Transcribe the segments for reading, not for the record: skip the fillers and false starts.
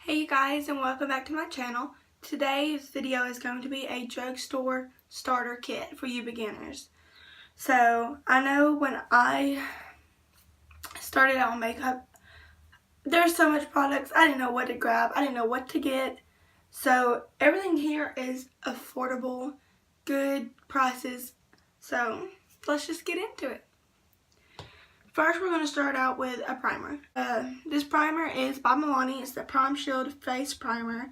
Hey you guys, and welcome back to my channel. Today's video is going to be a drugstore starter kit for you beginners. So I know when I started out on makeup, there's so much products, I didn't know what to grab, I didn't know what to get. So everything here is affordable, good prices, so let's just get into it. First, we're going to start out with a primer. This primer is by Milani. It's the Prime Shield Face Primer,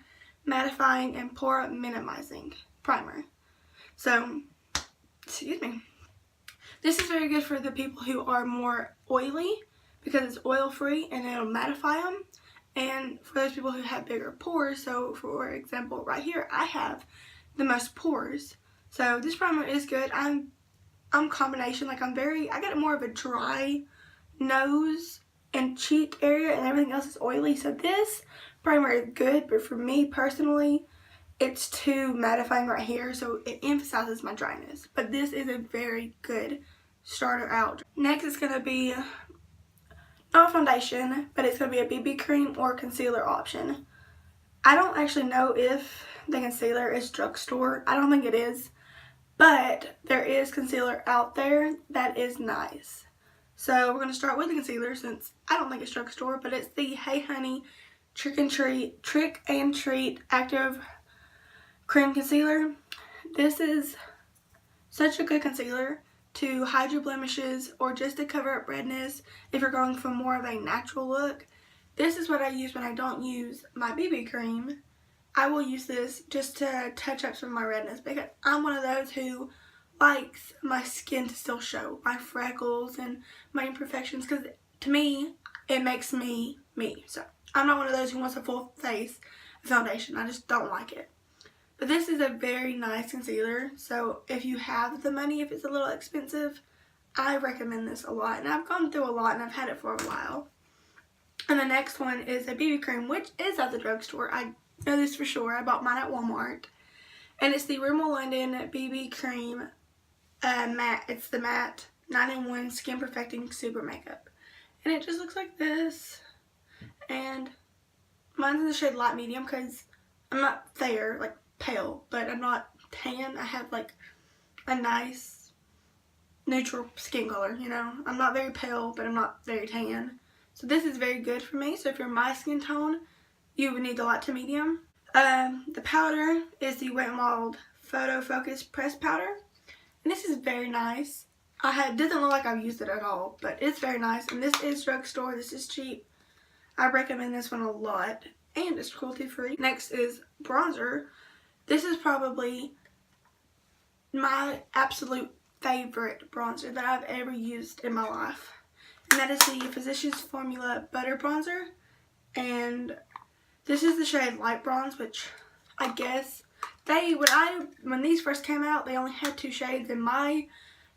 Mattifying and Pore Minimizing Primer. So, excuse me. This is very good for the people who are more oily because it's oil-free and it'll mattify them. And for those people who have bigger pores, so for example, right here, I have the most pores. So this primer is good. I'm combination, like I got more of a dry nose and cheek area, and everything else is oily. So this primer is good, but for me personally, it's too mattifying right here, so it emphasizes my dryness. But this is a very good starter out. Next is going to be not foundation, but it's going to be a BB cream or concealer option. I don't actually know if the concealer is drugstore. I don't think it is, but there is concealer out there that is nice. So we're going to start with the concealer since I don't think it's drugstore, but it's the Hey Honey Trick and Treat Active Cream Concealer. This is such a good concealer to hide your blemishes or just to cover up redness if you're going for more of a natural look. This is what I use when I don't use my BB cream. I will use this just to touch up some of my redness because I'm one of those who likes my skin to still show, my freckles and my imperfections, because to me, it makes me me. So I'm not one of those who wants a full face foundation. I just don't like it. But this is a very nice concealer, so if you have the money, if it's a little expensive, I recommend this a lot. And I've gone through a lot and I've had it for a while. And the next one is a BB cream, which is at the drugstore. I know this for sure. I bought mine at Walmart. And it's the Rimmel London BB cream matte. It's the matte 9-in-1 Skin Perfecting Super Makeup. And it just looks like this. And mine's in the shade light medium because I'm not fair, like pale, but I'm not tan. I have like a nice neutral skin color, you know. I'm not very pale, but I'm not very tan. So this is very good for me. So if you're my skin tone, you would need the light to medium. The powder is the Wet n Wild Photo Focus Press Powder. And this is very nice. It doesn't look like I've used it at all, but it's very nice. And this is drugstore. This is cheap. I recommend this one a lot. And it's cruelty free. Next is bronzer. This is probably my absolute favorite bronzer that I've ever used in my life. And that is the Physicians Formula Butter Bronzer. And this is the shade Light Bronze, which I guess when these first came out, they only had 2 shades, and my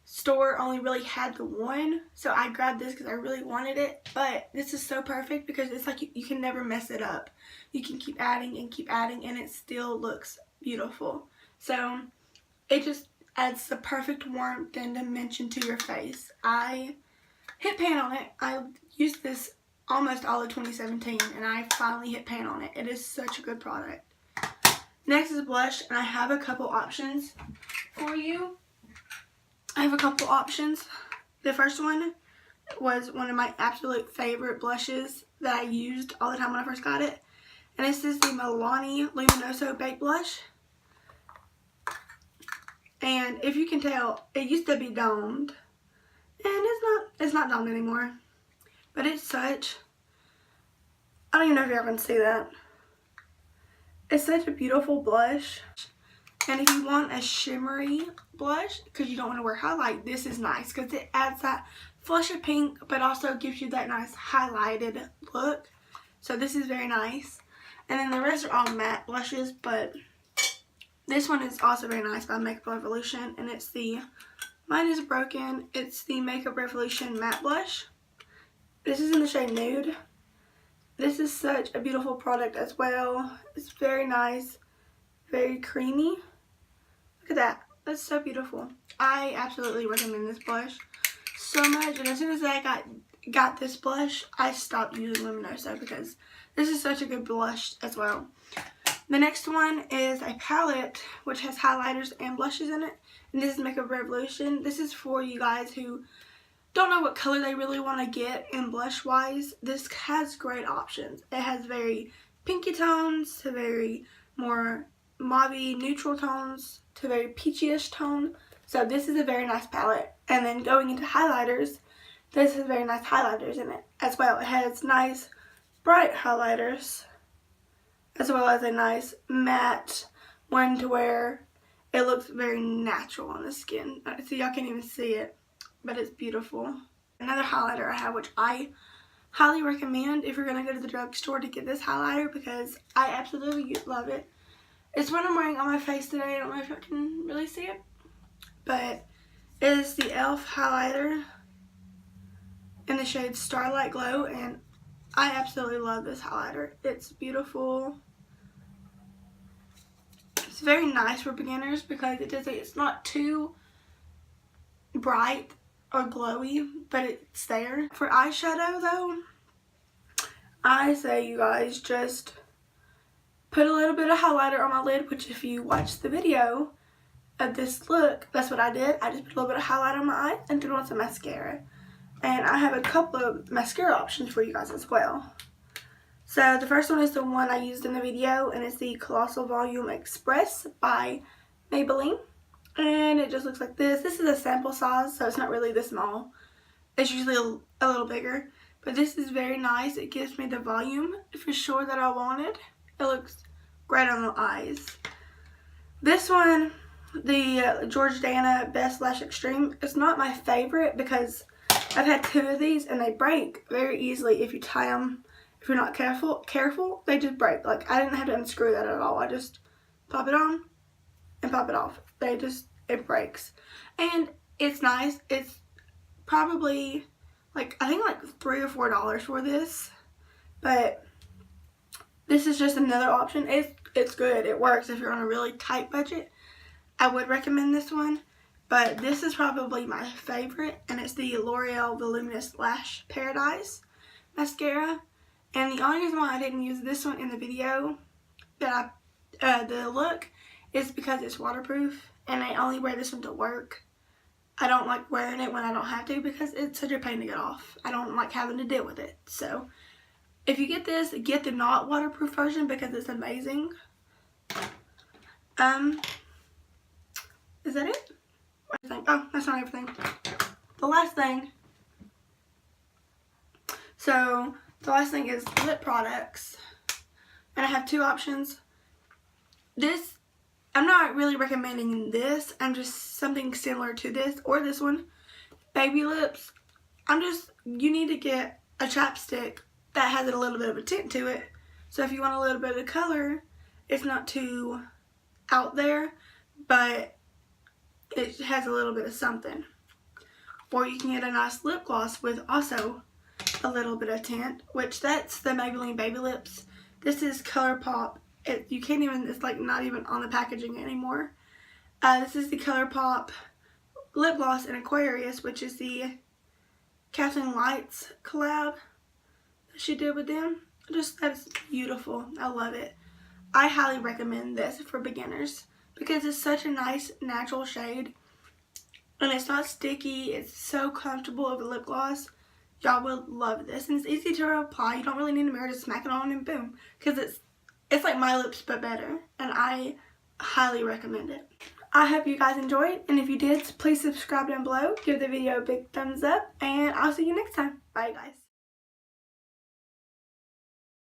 store only really had the one. So I grabbed this because I really wanted it. But this is so perfect because it's like you can never mess it up. You can keep adding, and it still looks beautiful. So it just adds the perfect warmth and dimension to your face. I hit pan on it. I used this almost all of 2017, and I finally hit pan on it. It is such a good product. Next is blush, and I have a couple options for you. The first one was one of my absolute favorite blushes that I used all the time when I first got it. And this is the Milani Luminoso Baked Blush. And if you can tell, it used to be domed. And it's not domed anymore. But it's such, I don't even know if y'all can see that. It's such a beautiful blush. And if you want a shimmery blush, because you don't want to wear highlight, this is nice because it adds that flush of pink, but also gives you that nice highlighted look. So this is very nice. And then the rest are all matte blushes, but this one is also very nice by Makeup Revolution. And it's the, mine is broken, it's the Makeup Revolution Matte Blush. This is in the shade Nude. This is such a beautiful product as well. It's very nice, very creamy. Look at that. That's so beautiful. I absolutely recommend this blush so much. And as soon as I got this blush, I stopped using Luminoso because This is such a good blush as well. The next one is a palette which has highlighters and blushes in it. And this is Makeup Revolution. This is for you guys who don't know what color they really want to get in blush wise. This has great options. It has very pinky tones to very more mauve neutral tones to very peachy-ish tone. So this is a very nice palette. And then going into highlighters, this has very nice highlighters in it as well. It has nice bright highlighters as well as a nice matte one to where it looks very natural on the skin. So y'all can't even see it, but it's beautiful. Another highlighter I have, which I highly recommend if you're going to go to the drugstore to get this highlighter, because I absolutely love it. It's what I'm wearing on my face today. I don't know if you can really see it, but it is the e.l.f. highlighter in the shade Starlight Glow, and I absolutely love this highlighter. It's beautiful. It's very nice for beginners because it's not too bright or glowy, but it's there. For eyeshadow though, I say you guys just put a little bit of highlighter on my lid, which if you watch the video of this look, that's what I did. I just put a little bit of highlighter on my eye and threw on some mascara. And I have a couple of mascara options for you guys as well. So the first one is the one I used in the video, and it's the Colossal Volume Express by Maybelline. And it just looks like this. This is a sample size, so it's not really this small. It's usually a little bigger. But this is very nice. It gives me the volume for sure that I wanted. It looks great on the eyes. This one, the Jordana Best Lash Extreme, is not my favorite because I've had two of these and they break very easily if you tie them. If you're not careful, they just break. Like, I didn't have to unscrew that at all. I just pop it on and pop it off. It breaks. And it's nice. It's probably, like, I think like $3 or $4 for this. But this is just another option. It's good. It works if you're on a really tight budget. I would recommend this one. But this is probably my favorite. And it's the L'Oreal Voluminous Lash Paradise mascara. And the only reason why I didn't use this one in the video, the look, is because it's waterproof. And I only wear this one to work. I don't like wearing it when I don't have to because it's such a pain to get off. I don't like having to deal with it. So, if you get this, get the not waterproof version because it's amazing. Is that it? Oh, that's not everything. The last thing. So, the last thing is lip products. And I have two options. This, I'm not really recommending this. I'm just something similar to this or this one. Baby lips. You need to get a chapstick that has a little bit of a tint to it. So if you want a little bit of color, it's not too out there, but it has a little bit of something. Or you can get a nice lip gloss with also a little bit of tint, which that's the Maybelline Baby Lips. This is ColourPop. You can't even, it's like not even on the packaging anymore. This is the ColourPop lip gloss in Aquarius, which is the Kathleen Lights collab that she did with them. That's beautiful. I love it. I highly recommend this for beginners because it's such a nice natural shade and it's not sticky. It's so comfortable of a lip gloss. Y'all will love this, and it's easy to apply. You don't really need a mirror to smack it on and boom, because it's like my lips but better, and I highly recommend it. I hope you guys enjoyed, and if you did, please subscribe down below, give the video a big thumbs up, and I'll see you next time. Bye guys.